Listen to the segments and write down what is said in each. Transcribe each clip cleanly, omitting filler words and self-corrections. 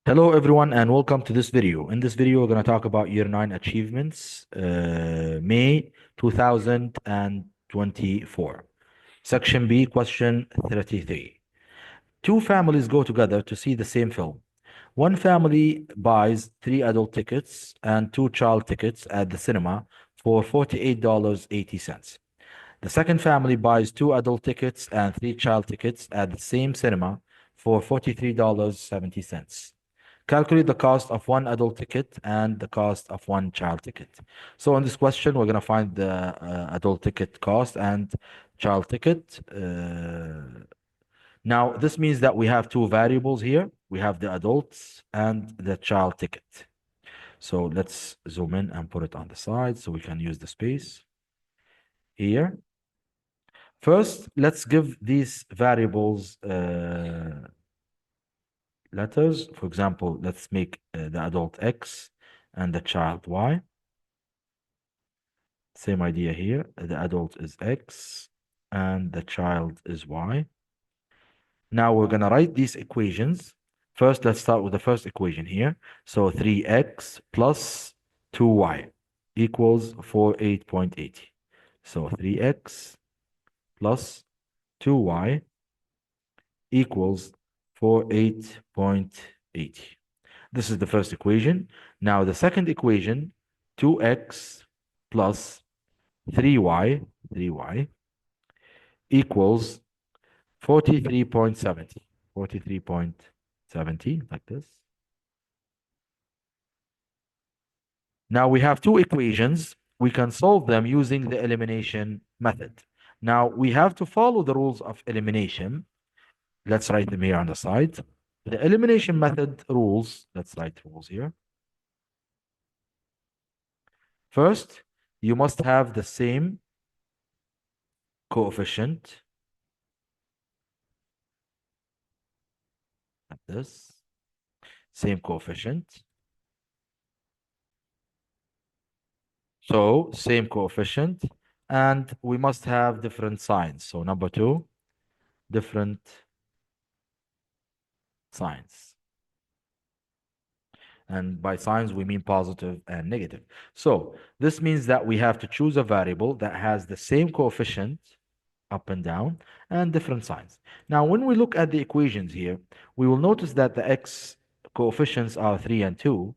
Hello everyone and welcome to this video. In this video, we're going to talk about Year 9 achievements, May 2024. Section B, question 33. Two families go together to see the same film. One family buys 3 adult tickets and 2 child tickets at the cinema for $48.80. The second family buys 2 adult tickets and 3 child tickets at the same cinema for $43.70. Calculate the cost of one adult ticket and the cost of one child ticket. So in this question, we're going to find the adult ticket cost and child ticket. Now, this means that we have two variables here. We have the adults and the child ticket. So let's zoom in and put it on the side so we can use the space here. First, let's give these variables letters. For example, let's make the adult X and the child Y. Same idea here. The adult is X and the child is Y. Now we're going to write these equations. First, let's start with the first equation here. So 3X plus 2Y equals 48.80. So 3X plus 2Y equals 48.80. This is the first equation. Now the second equation, 2X plus 3Y equals 43.70. 43.70, like this. Now we have two equations. We can solve them using the elimination method. Now we have to follow the rules of elimination. Let's write them here on the side. The elimination method rules, let's write rules here. First, you must have the same coefficient, like this, same coefficient. So, same coefficient, and we must have different signs. So, number two, different signs. And by signs, we mean positive and negative. So, this means that we have to choose a variable that has the same coefficient up and down and different signs. Now, when we look at the equations here, we will notice that the x coefficients are 3 and 2,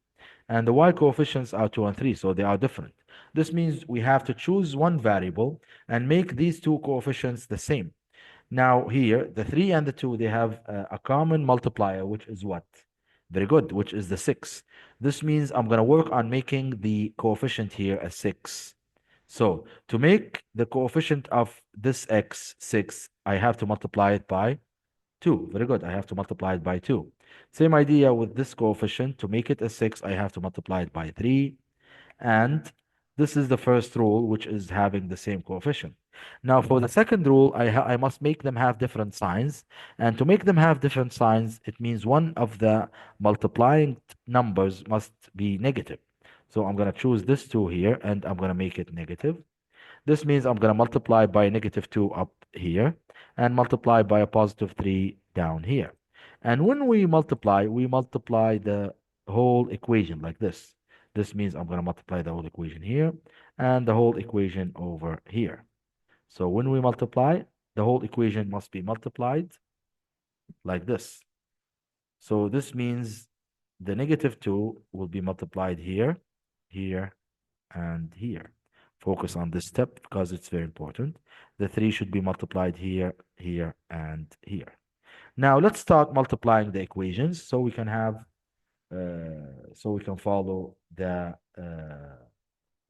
and the y coefficients are 2 and 3, so they are different. This means we have to choose one variable and make these two coefficients the same. Now, here, the 3 and the 2, they have a common multiplier, which is what? Very good, which is the 6. This means I'm going to work on making the coefficient here a 6. So to make the coefficient of this x 6, I have to multiply it by 2. Very good. I have to multiply it by 2. Same idea with this coefficient. To make it a 6, I have to multiply it by 3. And this is the first rule, which is having the same coefficient. Now, for the second rule, I must make them have different signs. And to make them have different signs, it means one of the multiplying numbers must be negative. So I'm going to choose this 2 here, and I'm going to make it negative. This means I'm going to multiply by negative 2 up here, and multiply by a positive 3 down here. And when we multiply the whole equation like this. This means I'm going to multiply the whole equation here and the whole equation over here. So when we multiply, the whole equation must be multiplied like this. So this means the negative 2 will be multiplied here, here, and here. Focus on this step because it's very important. The 3 should be multiplied here, here, and here. Now let's start multiplying the equations so we can have so we can follow the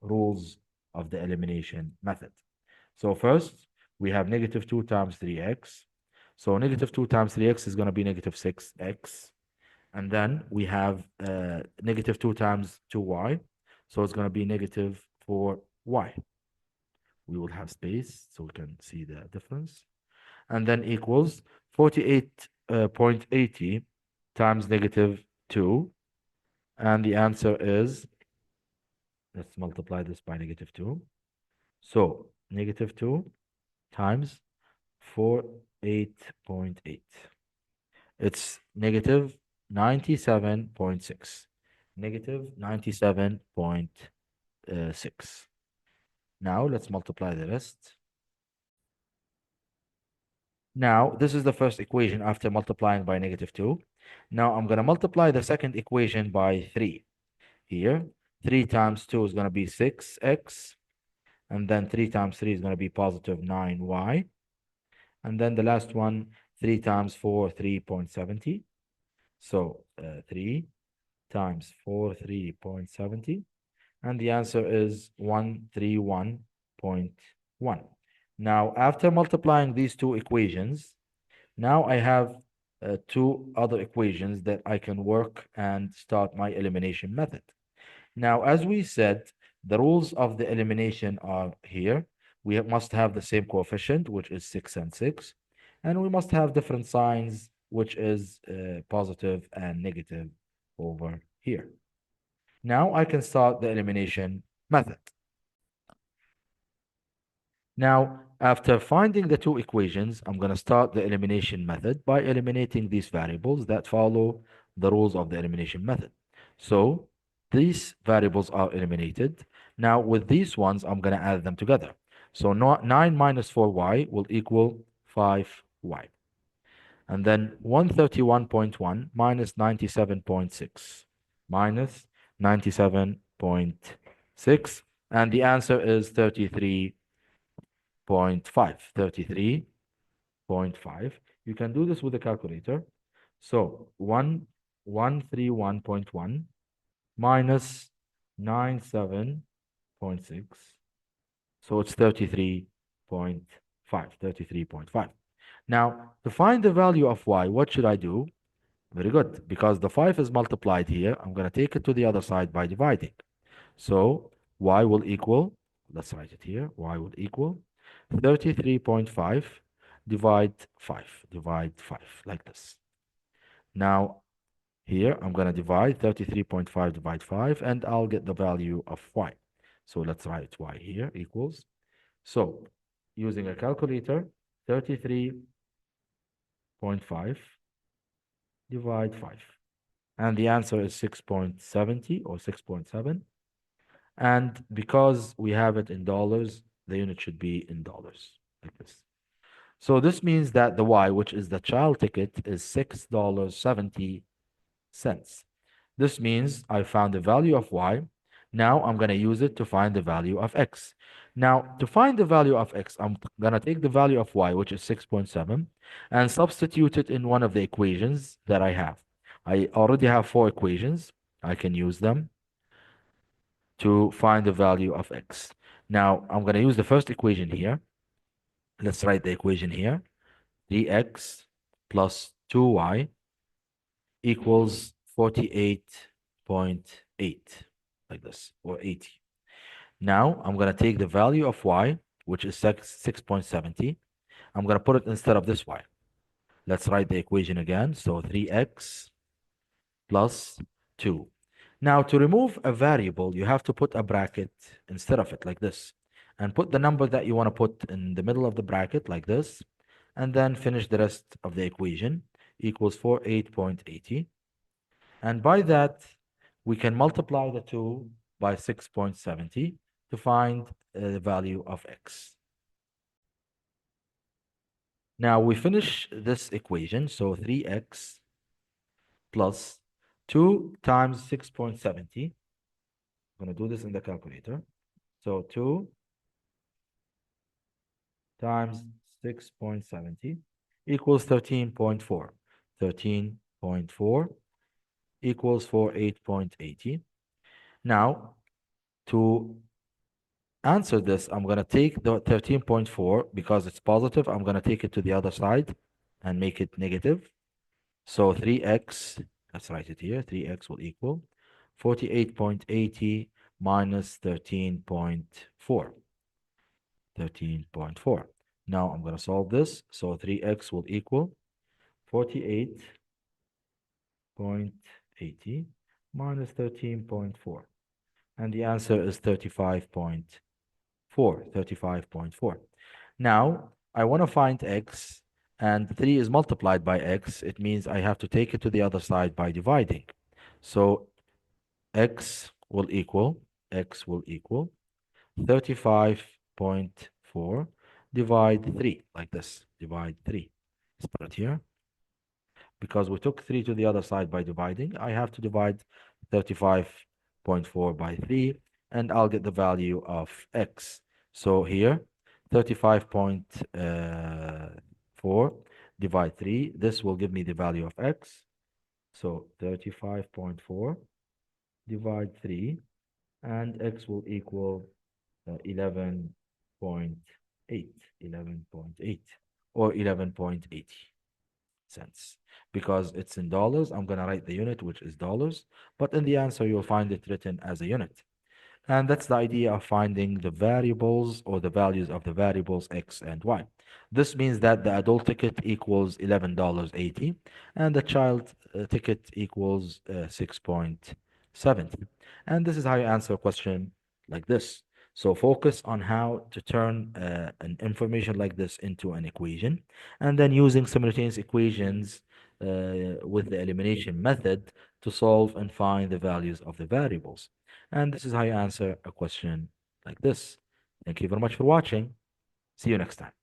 rules of the elimination method. So first, we have negative 2 times 3x. So negative 2 times 3x is going to be negative 6x. And then we have negative 2 times 2y. So it's going to be negative 4y. We will have space so we can see the difference. And then equals 48.80 times negative 2. And the answer is, let's multiply this by negative 2. So negative 2 times 48.8. It's negative 97.6. Negative 97.6. Now let's multiply the rest. Now, this is the first equation after multiplying by negative 2. Now, I'm going to multiply the second equation by 3. Here, 3 times 2 is going to be 6x. And then 3 times 3 is going to be positive 9y. And then the last one, 3 times 4, 3.70. So 3 times 4, 3.70. And the answer is 131.1. Now, after multiplying these two equations, now I have two other equations that I can work and start my elimination method. Now, as we said, the rules of the elimination are here. We must have the same coefficient, which is 6 and 6. And we must have different signs, which is positive and negative over here. Now I can start the elimination method. Now, after finding the two equations, I'm going to start the elimination method by eliminating these variables that follow the rules of the elimination method. So these variables are eliminated. Now, with these ones, I'm going to add them together. So 9 minus 4y will equal 5y. And then 131.1 minus 97.6 minus 97.6. And the answer is 33.5. 33.5. You can do this with a calculator. So 131.1 minus 97.6. So it's 33.5. 33.5. Now, to find the value of y, what should I do? Very good. Because the 5 is multiplied here, I'm going to take it to the other side by dividing. So y will equal, let's write it here, y will equal 33.5 divide 5, like this. Now, here I'm going to divide 33.5 divide 5, and I'll get the value of y. So let's write y here equals. So using a calculator, 33.5 divide 5. And the answer is 6.70 or 6.7. And because we have it in dollars, the unit should be in dollars, like this. So this means that the Y, which is the child ticket, is $6.70. This means I found the value of Y. Now I'm going to use it to find the value of X. Now, to find the value of X, I'm going to take the value of Y, which is 6.7, and substitute it in one of the equations that I have. I already have 4 equations. I can use them to find the value of X. Now, I'm going to use the first equation here. Let's write the equation here. 3x plus 2y equals 48.8, like this, or 80. Now, I'm going to take the value of y, which is 6.70. I'm going to put it instead of this y. Let's write the equation again. So 3x plus 2. Now, to remove a variable, you have to put a bracket instead of it, like this. And put the number that you want to put in the middle of the bracket, like this. And then finish the rest of the equation, equals 48.80. And by that, we can multiply the 2 by 6.70 to find the value of x. Now, we finish this equation. So 3x plus 2 times 6.70. I'm going to do this in the calculator. So 2 times 6.70 equals 13.4. 13.4 equals 48.80. Now, to answer this, I'm going to take the 13.4 because it's positive. I'm going to take it to the other side and make it negative. So 3x, let's write it here, 3x will equal 48.80 minus 13.4. 13.4. Now I'm going to solve this. So 3x will equal 48.80 minus 13.4. And the answer is 35.4. 35.4. Now, I want to find x, and 3 is multiplied by x, it means I have to take it to the other side by dividing. So x will equal, x will equal 35.4 divide 3, like this, divide 3. Let's put it here. Because we took 3 to the other side by dividing, I have to divide 35.4 by 3, and I'll get the value of x. So here, 35.4 divide 3, this will give me the value of x. So 35.4 divide 3, and x will equal 11.8, 11.8, or 11.80 cents. Because it's in dollars, I'm going to write the unit, which is dollars, but in the answer, you'll find it written as a unit. And that's the idea of finding the variables or the values of the variables x and y. This means that the adult ticket equals $11.80 and the child ticket equals 6.70. And this is how you answer a question like this. So focus on how to turn an information like this into an equation, and then using simultaneous equations with the elimination method to solve and find the values of the variables. And this is how you answer a question like this. Thank you very much for watching. See you next time.